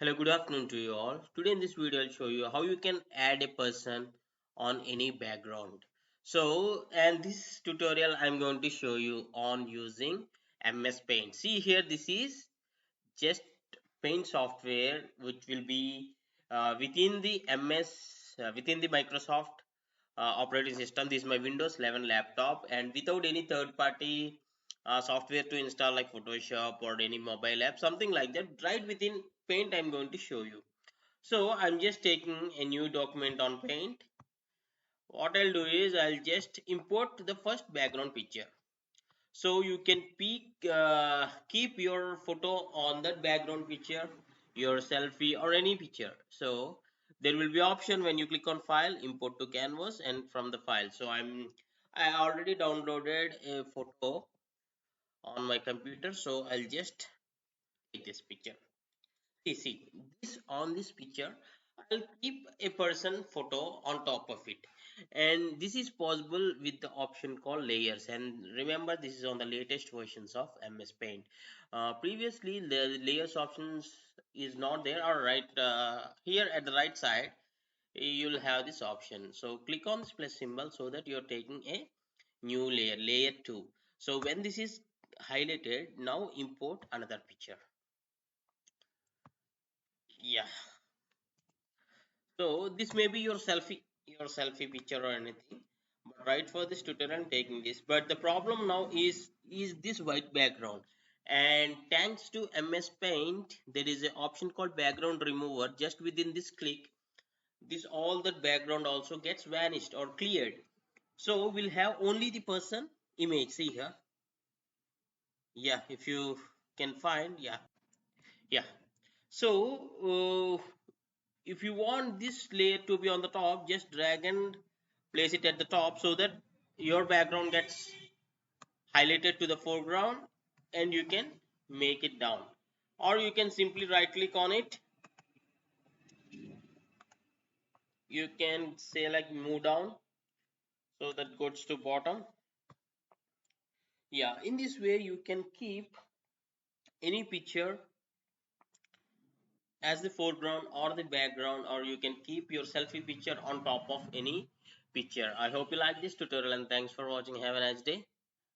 Hello, good afternoon to you all. Today in this video I'll show you how you can add a person on any background. And this tutorial I'm going to show you on using MS Paint. See here, this is just Paint software which will be within the within the Microsoft operating system. This is my Windows 11 laptop, and without any third party software to install like Photoshop or any mobile app, something like that, right within Paint I'm going to show you. So I'm just taking a new document on Paint. What I'll do is I'll just import the first background picture. So you can keep your photo on that background picture, your selfie or any picture. So there will be option when you click on file, import to canvas, and from the file. So I already downloaded a photo on my computer, so I'll just take this picture. See, this on this picture, I'll keep a person photo on top of it, and this is possible with the option called layers. And remember, this is on the latest versions of MS Paint. Previously, the layers options is not there. All right, here at the right side, you'll have this option. So click on this plus symbol so that you're taking a new layer, layer 2. So when this is highlighted, now import another picture. Yeah. So this may be your selfie picture or anything. But right for this tutorial, I'm taking this. But the problem now is this white background. And thanks to MS Paint, there is an option called background remover. Just within this click, this all that background also gets vanished or cleared. So we'll have only the person image. See here. Yeah, if you can find, yeah, yeah. So if you want this layer to be on the top, just drag and place it at the top so that your background gets highlighted to the foreground, and you can make it down, or you can simply right click on it. You can say like move down so that goes to bottom. Yeah, in this way you can keep any picture as the foreground or the background, or you can keep your selfie picture on top of any picture. I hope you like this tutorial, and thanks for watching. Have a nice day.